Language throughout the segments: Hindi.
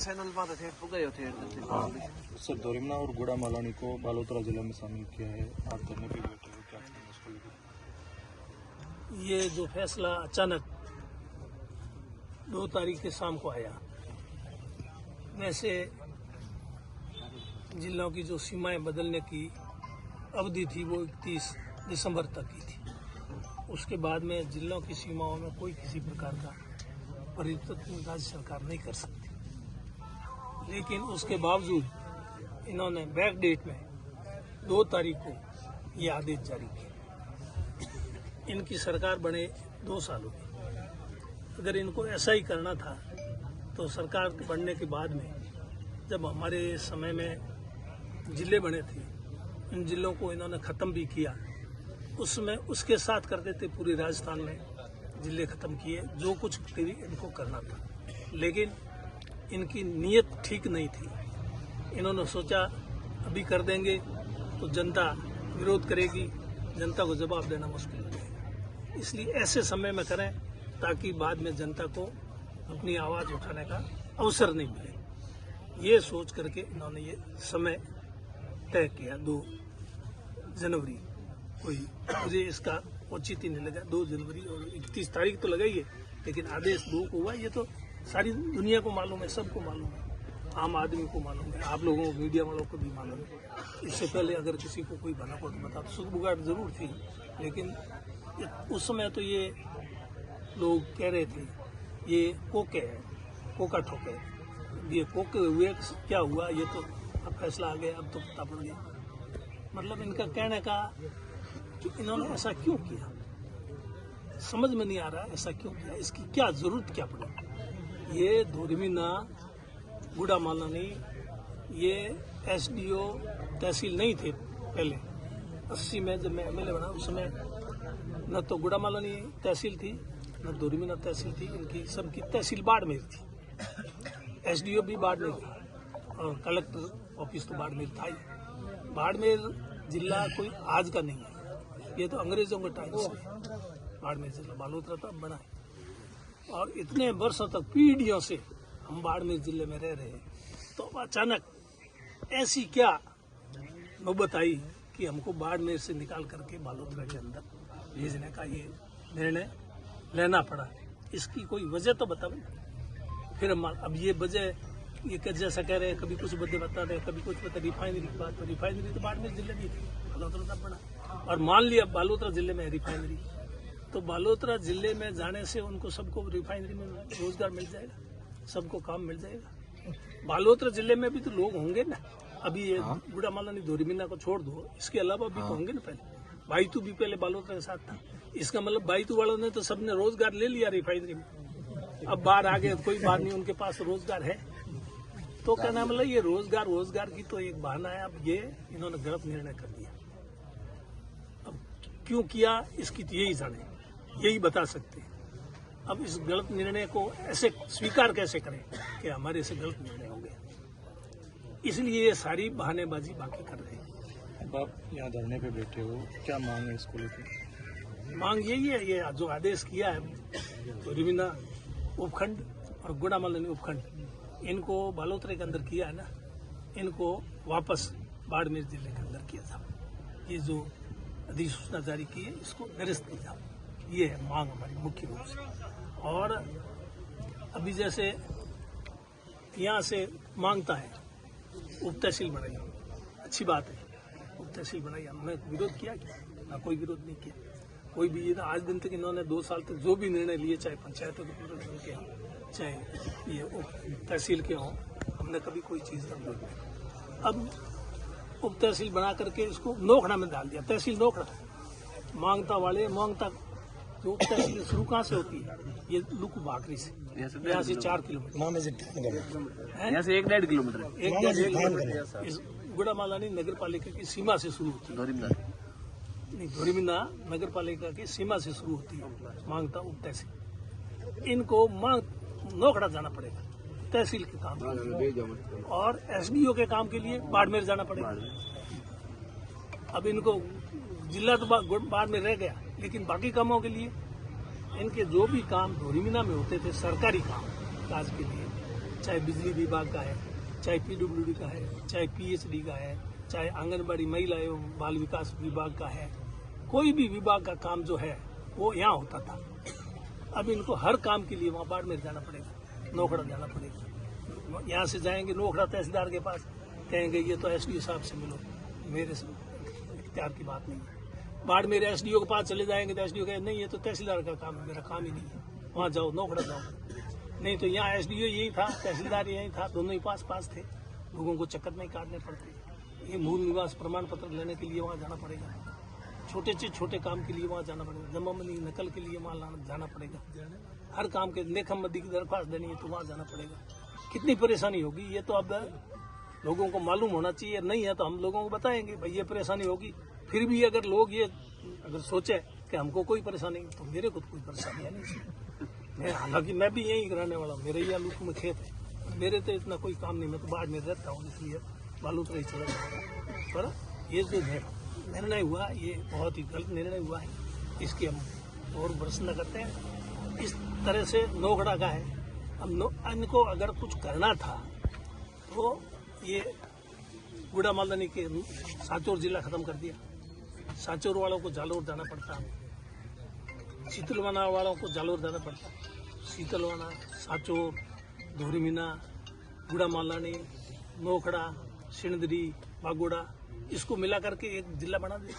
चैनल में थे गए थे सर धोरीमना और गुड़ा मालानी को बालोतरा जिला में शामिल किया है। आप धरने पे बैठे हो, क्या कहेंगे उसको लेकर? ये जो फैसला अचानक 2 तारीख के शाम को आया, वैसे जिलों की जो सीमाएं बदलने की अवधि थी वो 31 दिसंबर तक की थी। उसके बाद में जिलों की सीमाओं में कोई किसी प्रकार का परिवर्तन राज्य सरकार नहीं कर सकती, लेकिन उसके बावजूद इन्होंने बैक डेट में 2 तारीख को ये आदेश जारी किया। इनकी सरकार बने 2 साल हो गए। अगर इनको ऐसा ही करना था तो सरकार बनने के बाद में जब हमारे समय में जिले बने थे, इन जिलों को इन्होंने ख़त्म भी किया। उसमें उसके साथ करते थे पूरे राजस्थान में जिले ख़त्म किए, जो कुछ भी इनको करना था, लेकिन इनकी नीयत ठीक नहीं थी। इन्होंने सोचा अभी कर देंगे तो जनता विरोध करेगी, जनता को जवाब देना मुश्किल हो जाएगा, इसलिए ऐसे समय में करें ताकि बाद में जनता को अपनी आवाज़ उठाने का अवसर नहीं मिले। ये सोच करके इन्होंने ये समय तय किया 2 जनवरी। कोई मुझे इसका उचित ही नहीं लगा 2 जनवरी और 31 तारीख तो लगाई है, लेकिन आदेश 2 को हुआ। ये तो सारी दुनिया को मालूम है, सबको मालूम है, आम आदमी को मालूम है, आप लोगों को, मीडिया वालों को भी मालूम है। इससे पहले अगर किसी को कोई बना पड़ बता तो सुगबुगाहट जरूर थी, लेकिन उस समय तो ये लोग कह रहे थे ये कोके है, कोका ठोके। ये कोके हुए क्या हुआ, ये तो अब फैसला आ गया, अब तो पता पड़ गया। मतलब इनका कहने का कि इन्होंने ऐसा क्यों किया समझ में नहीं आ रहा, ऐसा क्यों किया, इसकी क्या जरूरत क्या पड़ी। ये धोरीमना गुड़ा मालानी ये एसडीओ तहसील नहीं थे पहले। 80 में जब मैं एमएलए बना उस समय न तो गुड़ा मालानी तहसील थी न धोरीमना तहसील थी। इनकी सबकी तहसील बाड़मेर थी, एसडीओ भी बाड़मेर था और कलेक्टर ऑफिस तो बाड़मेर था ही। बाड़मेर जिला कोई आज का नहीं है, ये तो अंग्रेजों के टाइम से बाड़मेर जिला बालोतरा तब बना है। और इतने वर्षों तक पीढ़ियों से हम बाड़मेर जिले में रह रहे हैं, तो अचानक ऐसी क्या नौबत आई कि हमको बाड़मेर से निकाल करके बालोतरा के अंदर भेजने का ये निर्णय लेना पड़ा। इसकी कोई वजह तो बताओ। फिर हम अब ये वजह ये जैसा कह रहे हैं, कभी कुछ बदले बता रहे हैं, कभी कुछ बता। रिफाइनरी की बात, तो रिफाइनरी तो बाड़मेर जिले में थी, बालोतरा तब बना। और मान लिया बालोतरा जिले में है रिफाइनरी, तो बालोतरा जिले में जाने से उनको सबको रिफाइनरी में रोजगार मिल जाएगा, सबको काम मिल जाएगा। बालोतरा जिले में भी तो लोग होंगे ना। अभी ये गुड़ा मालानी धोरीमना को छोड़ दो, इसके अलावा भी तो होंगे ना। पहले बाईतू भी पहले बालोतरा के साथ था। इसका मतलब बाईतू वालों ने तो सबने रोजगार ले लिया रिफाइनरी में। अब बाहर आ गए, कोई बात नहीं, उनके पास रोजगार है। तो क्या नाम, मतलब ये रोजगार की तो एक बहाना है। अब ये इन्होंने गलत निर्णय कर दिया। अब क्यों किया इसकी तो यही जाने, यही बता सकते हैं। अब इस गलत निर्णय को ऐसे स्वीकार कैसे करें कि हमारे से गलत निर्णय हो गया, इसलिए ये सारी बहानेबाजी बाकी कर रहे हैं। अब आप यहाँ धरने पे बैठे हो, क्या मांग है इसको लेकर? मांग यही है, ये जो आदेश किया है धोरीमना उपखंड और गुड़ा मालानी उपखंड, इनको बालोतरा के अंदर किया है ना, इनको वापस बाड़मेर जिले के अंदर किया था। ये जो अधिसूचना जारी की है इसको निरस्त किया, ये है मांग हमारी मुख्य रूप से। और अभी जैसे यहाँ से मांगता है उप तहसील बनाई, अच्छी बात है, उप तहसील बनाई। हमने विरोध किया ना, कोई विरोध नहीं किया। कोई भी ये आज दिन तक इन्होंने 2 साल तक जो भी निर्णय लिए, चाहे पंचायतों के पूरे के हों, चाहे ये उप तहसील के हों, हमने कभी कोई चीज़ का विरोध नहीं। अब उप तहसील बना करके इसको नोखड़ा में डाल दिया, तहसील नोखड़ा। मांगता वाले मांगता जो उप तहसील शुरू कहाँ से होती है, ये लुक भाकरी से, यहाँ से 4 किलोमीटर, यहाँ से 1.5 किलोमीटर इस गुड़ा मालानी नगर पालिका की सीमा से शुरू होती है। धोरीमना नगर पालिका की सीमा से शुरू होती है मांगता उप तहसील। इनको नोखड़ा जाना पड़ेगा तहसील के काम के लिए, और एसडीओ के काम के लिए बाड़मेर जाना पड़ेगा। अब इनको जिला तो बाड़मेर रह गया, लेकिन बाकी कामों के लिए इनके जो भी काम धोरीमना में होते थे, सरकारी काम काज के लिए, चाहे बिजली विभाग का है, चाहे PWD का है, चाहे PHD का है, चाहे आंगनबाड़ी महिला एवं बाल विकास विभाग का है, कोई भी विभाग का काम जो है वो यहाँ होता था। अब इनको हर काम के लिए वहाँ बाड़मेर जाना पड़ेगा, नोखड़ा जाना पड़ेगा। यहाँ से जाएंगे नोखड़ा तहसीलदार के पास, कहेंगे ये तो SDO साहब से मिलो, मेरे से इख्तियार की बात नहीं है। बाड़मेर SDO के पास चले जाएंगे तो SDO कहे नहीं ये तो तहसीलदार का काम है, मेरा काम ही नहीं है, वहाँ जाओ नोखड़ा जाओ। नहीं तो यहाँ SDO यही था, तहसीलदार यही था, दोनों ही पास थे, लोगों को चक्कर नहीं काटने पड़ते। ये मूल निवास प्रमाण पत्र लेने के लिए वहाँ जाना पड़ेगा, छोटे से छोटे काम के लिए वहाँ जाना पड़ेगा, जमाबंदी नकल के लिए वहाँ जाना पड़ेगा, हर काम के लेखम बद्दी की दरख्वास्त देनी है तो वहाँ जाना पड़ेगा। कितनी परेशानी होगी ये तो अब लोगों को मालूम होना चाहिए, नहीं है तो हम लोगों को बताएंगे भाई ये परेशानी होगी। फिर भी अगर लोग ये अगर सोचे कि हमको कोई परेशानी नहीं, तो मेरे को तो कोई परेशानी है नहीं। हालांकि मैं भी यहीं रहने वाला हूँ, मेरे ही आलू में खेत है, मेरे तो इतना कोई काम नहीं, मैं तो बाढ़ में रहता हूँ, इसलिए बालूतरा ही चला जाऊँगा। पर ये जो निर्णय हुआ ये बहुत ही गलत निर्णय हुआ है, इसकी हम और भर्त्सना करते हैं। इस तरह से नोखड़ा का है, हम इनको अगर कुछ करना था तो ये गुड़ा मालदानी के सांचौर जिला खत्म कर दिया, सांचौर वालों को जालोर जाना पड़ता, शीतलवाना वालों को जालोर जाना पड़ता, शीतलवाना, सांचौर, धोरीमीना, गुड़ा मालदानी, नोखड़ा, सिणदरी, बागोड़ा, इसको मिला करके एक जिला बना दिया।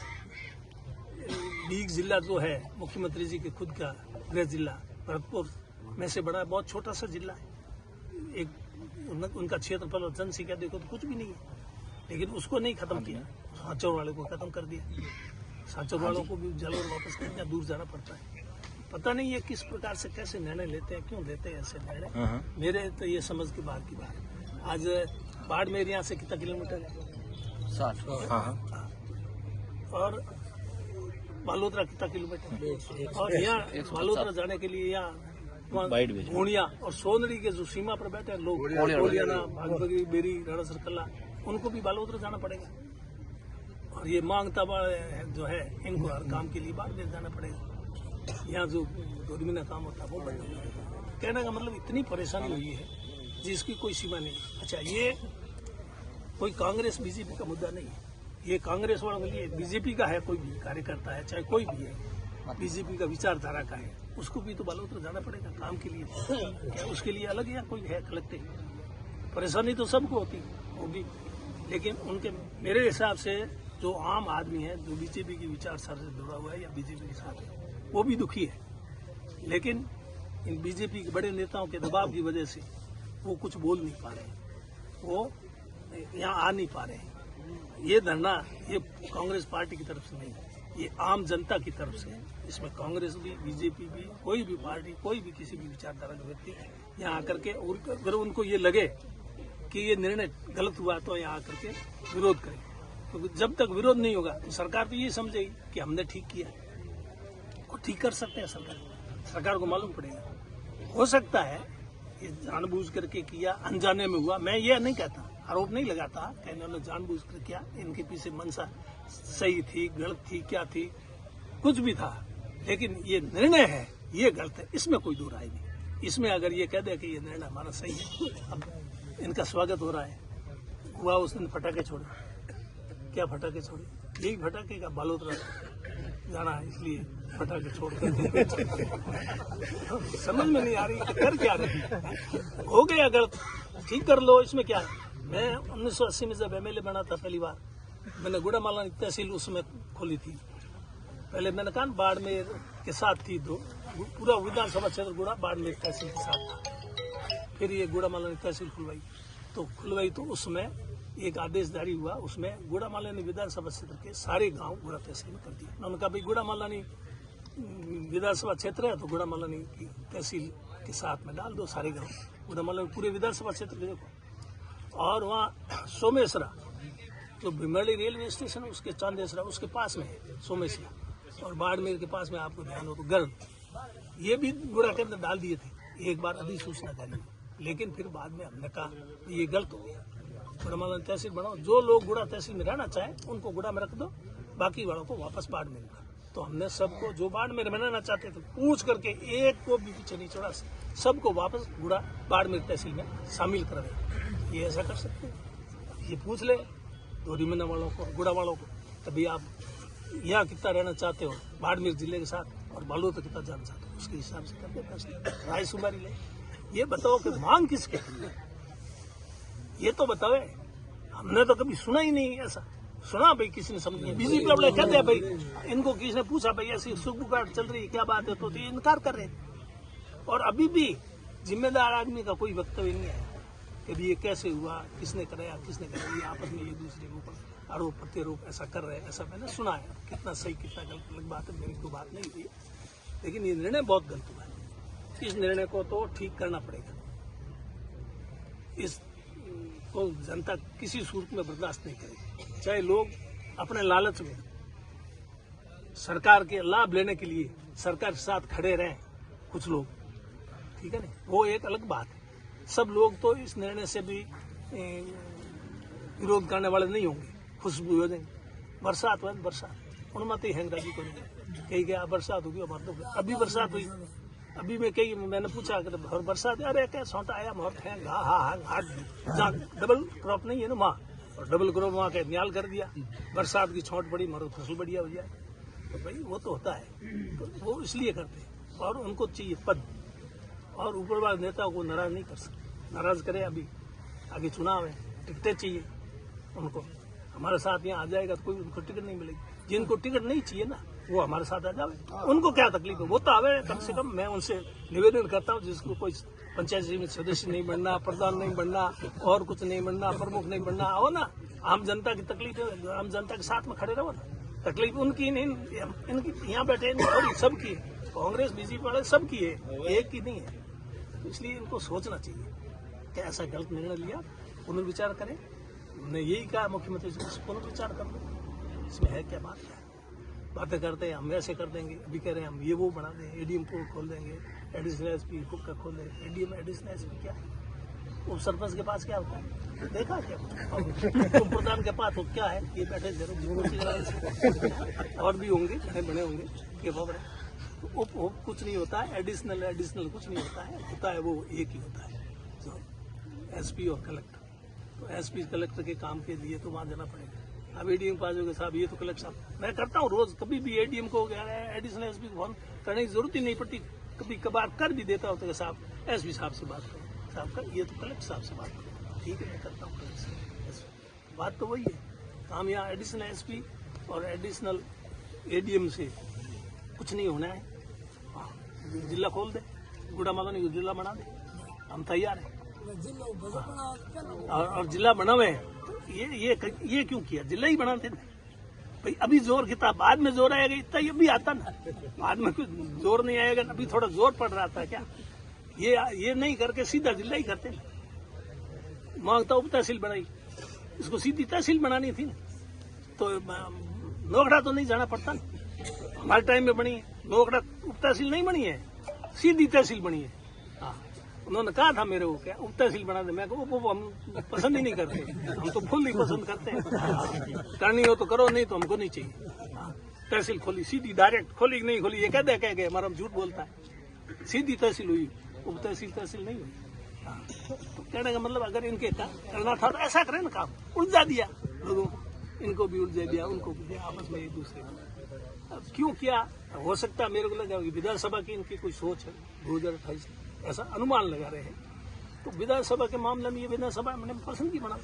लीग जिला जो है मुख्यमंत्री जी के खुद का गृह जिला भरतपुर में से बड़ा, बहुत छोटा सा जिला है। एक उनका क्षेत्रफल और जनसंख्या देखो तो कुछ भी नहीं है, लेकिन उसको नहीं खत्म किया, सांचौर वाले को खत्म कर दिया। सांचौर वालों को भी जालोर वापस कर दिया, दूर जाना पड़ता है। पता नहीं ये किस प्रकार से कैसे निर्णय लेते हैं, क्यों लेते हैं ऐसे निर्णय, मेरे तो ये समझ के बाहर की बात। आज बाड़मेर यहाँ से कितना किलोमीटर है? 60। और बालोतरा कितना किलोमीटर? और यहाँ बालोतरा जाने के लिए यहाँ घोड़िया और सोनड़ी के जो सीमा पर बैठे हैं लोग, कोलियाना, भागबगरी, बेरी, राणा सरकल्ला, उनको भी बालोतरा जाना पड़ेगा। और ये मांगता जो है इनको हर काम के लिए बाड़मेर जाना पड़ेगा। यहाँ जो धोरीमीना काम होता है वो बंद हो जाएगा। कहने का मतलब इतनी परेशानी हुई है जिसकी कोई सीमा नहीं। अच्छा, ये कोई कांग्रेस बीजेपी का मुद्दा नहीं है, ये कांग्रेस वालों के लिए, बीजेपी का है कोई भी कार्यकर्ता है, चाहे कोई भी है, बीजेपी का विचारधारा का है, उसको भी तो बालोतरा जाना पड़ेगा काम के लिए। क्या उसके लिए अलग या कोई है कलेक्टिव? परेशानी तो सबको होगी, लेकिन उनके मेरे हिसाब से जो आम आदमी है, जो बीजेपी की विचारधारा से जुड़ा हुआ है या बीजेपी के साथ है, वो भी दुखी है। लेकिन इन बीजेपी के बड़े नेताओं के दबाव की वजह से वो कुछ बोल नहीं पा रहे, वो यहाँ आ नहीं पा रहे हैं। ये धरना ये कांग्रेस पार्टी की तरफ से नहीं है, ये आम जनता की तरफ से है। इसमें कांग्रेस भी, बीजेपी भी, कोई भी पार्टी, कोई भी किसी भी विचारधारा के व्यक्ति यहाँ आकर के, अगर उनको ये लगे कि ये निर्णय गलत हुआ तो यहाँ आकर के विरोध करें। क्योंकि जब तक विरोध नहीं होगा तो सरकार तो ये समझेगी कि हमने ठीक किया, वो ठीक कर सकते हैं। सरकार को मालूम पड़ेगा। हो सकता है ये जानबूझ करके किया, अनजाने में हुआ, मैं ये नहीं कहता, आरोप नहीं लगाता कि इन्होंने जानबूझ कर किया, इनके पीछे मंशा सही थी, गलत थी, क्या थी, कुछ भी था, लेकिन ये निर्णय है ये गलत है, इसमें कोई दो राय नहीं। इसमें अगर ये कह दे कि ये निर्णय हमारा सही है, अब इनका स्वागत हो रहा है। हुआ उस दिन फटाके छोड़े, क्या फटाके छोड़े? यही फटाके का बालोतरा जाना है, इसलिए फटाके छोड़ कर समझ में नहीं आ रही कर क्या रही। हो गया गलत, ठीक कर लो, इसमें क्या है। मैं 1980 में जब MLA बना था पहली बार, मैंने गुड़ा मालदानी तहसील उसमें खोली थी। पहले मैंने कहा बाड़मेर के साथ थी, तो पूरा विधानसभा क्षेत्र गुड़ा बाड़मेर तहसील के साथ था। फिर ये गुड़ा मालदानी तहसील खुलवाई तो उसमें एक आदेश जारी हुआ, उसमें गुड़ा मालदानी विधानसभा क्षेत्र के सारे गांव गुड़ा तहसील में कर दिए। उन्होंने कहा भाई गुड़ा मालदानी विधानसभा क्षेत्र है तो गुड़ा मालदानी की तहसील के साथ में डाल दो सारे गाँव। गुड़ा मालदानी पूरे विधानसभा क्षेत्र के देखो। और वहाँ सोमेश्वरा जो भीमरडी रेलवे स्टेशन है उसके चांदेसरा उसके पास में है सोमेश्वरा, और बाड़मेर के पास में आपको ध्यान हो तो गर्द, ये भी गुड़ा के अंदर डाल दिए थे एक बार अधिसूचना जारी। लेकिन फिर बाद में हमने कहा ये गलत हो गया, गुड़ा मालदानी तहसील बनाओ, जो लोग गुड़ा तहसील में रहना चाहे उनको गुड़ा में रख दो, बाकी वालों को वापस बाड़मेर में। तो हमने सबको जो बाड़मेर बनाना चाहते थे पूछ करके एक को भी पीछे नहीं छोड़ा, सबको वापस बाड़मेर तहसील में शामिल कर रहे। ये ऐसा कर सकते हैं? ये पूछ ले धोरीमना वालों को, गुड़ा वालों को, तभी आप यहाँ कितना रहना चाहते हो बाड़मेर जिले के साथ और बालोद कितना जाना चाहते हो, उसके हिसाब से करते फैसले, राय शुमारी ले। ये बताओ कि मांग किसके, ये तो बताओ। हमने तो कभी सुना ही नहीं ऐसा। सुना भाई किसी ने समझ नहीं, बीजेपी वाले कहते हैं भाई इनको किसी ने पूछा भाई ऐसी सुखबुगाहट चल रही है क्या बात है, तो ये इनकार कर रहे हैं। और अभी भी जिम्मेदार आदमी का कोई वक्तव्य नहीं है कि भी ये कैसे हुआ, किसने कराया किसने कराया। ये आपस में एक दूसरे के ऊपर आरोप प्रत्यारोप ऐसा कर रहे हैं, ऐसा मैंने सुना है। कितना सही कितना गलत अलग बात है, मेरी कोई बात नहीं हुई, लेकिन ये निर्णय बहुत गलत हुआ है। इस निर्णय को तो ठीक करना पड़ेगा। इस को जनता किसी सूरत में बर्दाश्त नहीं करेगी, चाहे लोग अपने लालच में सरकार के लाभ लेने के लिए सरकार के साथ खड़े रहें कुछ लोग, ठीक है ना, वो एक अलग बात है। सब लोग तो इस निर्णय से भी विरोध करने वाले नहीं होंगे, खुश भी हो जाएंगे। बरसात हुआ बरसात उनमत ही हैंगराजी को नहीं कही गया बरसात होगी हमारे तो अभी बरसात हुई। अभी मैं कही मैंने पूछा कि बरसात अरे क्या छोटा आया मोहर है डबल क्रॉप नहीं है ना माँ, और डबल क्रॉप वहाँ के न्याल कर दिया, बरसात की छोट पड़ी मरो फसल बढ़िया हो जाए। तो भाई वो तो होता है, तो वो इसलिए करते हैं। और उनको चाहिए पद, और ऊपर वाले नेताओं को नाराज नहीं कर सकते, नाराज करे। अभी आगे चुनाव है, टिकटें चाहिए उनको, हमारे साथ यहाँ आ जाएगा तो कोई उनको टिकट नहीं मिलेगी। जिनको टिकट नहीं चाहिए ना वो हमारे साथ आ जाए, उनको क्या तकलीफ है, वो तो आवे कम से कम। मैं उनसे निवेदन करता हूँ जिसको कोई पंचायत समिति सदस्य नहीं बनना, प्रधान नहीं बनना, और कुछ नहीं बनना, प्रमुख नहीं बनना, आओ ना, आम जनता की तकलीफ है, आम जनता के साथ में खड़े रहो ना। तकलीफ उनकी नहीं, इनकी यहाँ बैठे थोड़ी, सबकी है। कांग्रेस बीजेपी वाले सबकी है, एक की नहीं है। तो इसलिए इनको सोचना चाहिए कि ऐसा गलत निर्णय लिया, पुनर्विचार करें। हमने यही कहा मुख्यमंत्री से पुनर्विचार कर लो, इसमें है क्या बात है। बातें करते हैं हम वैसे कर देंगे, अभी कह रहे हैं हम ये वो बना देंगे, एडीएम को खोल देंगे, एडिशनल एसपी का खोल देंगे। एडीएम एडिशनल एसपी क्या है, उप सरपंच के पास क्या होता है, देखा क्या, उप प्रधान के पास तो क्या है, ये बैठे जरूर और भी होंगे, बने होंगे ये खबर है। उप कुछ नहीं होता है, एडिशनल कुछ नहीं होता है वो एक ही होता है, तो एसपी और कलेक्टर। तो एसपी कलेक्टर के काम के लिए तो वहां जाना पड़ेगा। अब एडीएम पास हो गए साहब, ये तो कलेक्टर साहब, मैं करता हूँ रोज, कभी भी एडीएम को एडिशनल एसपी को फोन करने की जरूरत ही नहीं पड़ती, कभी कभार कर भी देता होता है साहब एसपी साहब से बात करो, साहब का ये तो कलेक्टर साहब से बात करो, ठीक है मैं करता हूँ कलेक्टर। बात तो वही है, काम यहाँ एडिशनल एसपी और एडिशनल एडीएम से कुछ नहीं होना है। जिला खोल दे, गुड़ा मालूम नहीं जिला बना दे, हम तैयार हैं। और जिला बना हुए ये क्यों किया, जिला ही बनाते ना भाई। अभी जोर कितना, बाद में जोर आएगा इतना ये भी आता ना, बाद में कुछ जोर नहीं आएगा, अभी थोड़ा जोर पड़ रहा था क्या, ये नहीं करके सीधा जिला ही करते ना। मांगता उप तहसील बनाई, इसको सीधी तहसील बनानी थी ना, तो नोखड़ा तो नहीं जाना पड़ता ना। हमारे टाइम में बनी है नोखड़ा, उप तहसील नहीं बनी है, सीधी तहसील बनी है। हाँ, उन्होंने कहा था मेरे को क्या उप तहसील बना दे, मैं वो हम पसंद ही नहीं करते, हम तो फुल ही पसंद करते हैं। करनी हो तो करो, नहीं तो हमको नहीं चाहिए। तहसील खोली सीधी डायरेक्ट, खोली नहीं खोली ये कह गए हमारा झूठ बोलता है। सीधी तहसील हुई, उप तहसील नहीं हुई। तो कहने का मतलब अगर इनके करना था तो ऐसा करें ना, काम उलझा दिया लोगों को, इनको भी उलझा दिया, उनको भी दिया, आपस में एक दूसरे को। अब क्यों क्या हो सकता है, मेरे को लगा विधानसभा की इनकी कोई सोच है 2028 ऐसा अनुमान लगा रहे हैं। तो विधानसभा के मामले में ये विधानसभा मैंने पसंद की बना,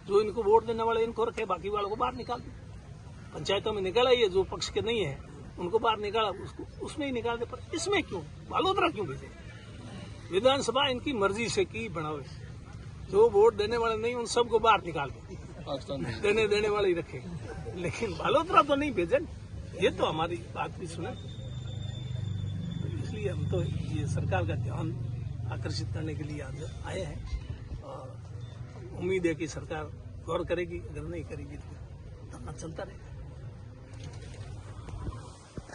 जो इनको वोट देने वाले इनको रखे, बाकी वालों को बाहर निकाल दे। पंचायतों में निकाला, ये जो पक्ष के नहीं है उनको बाहर निकाला, उसको उसमें ही निकाल दे। पर इसमें क्यों बालोतरा क्यों भेजे? विधानसभा इनकी मर्जी से की बनावे, जो वोट देने वाले नहीं उन सबको बाहर निकाल दे, देने वाले ही रखे, लेकिन बालोतरा तो नहीं भेजे। ये तो हमारी बात भी सुने, इसलिए हम तो ये सरकार का ध्यान आकर्षित करने के लिए आज आए हैं, और उम्मीद है कि सरकार गौर करेगी, अगर नहीं करेगी तो धरना चलता रहेगा।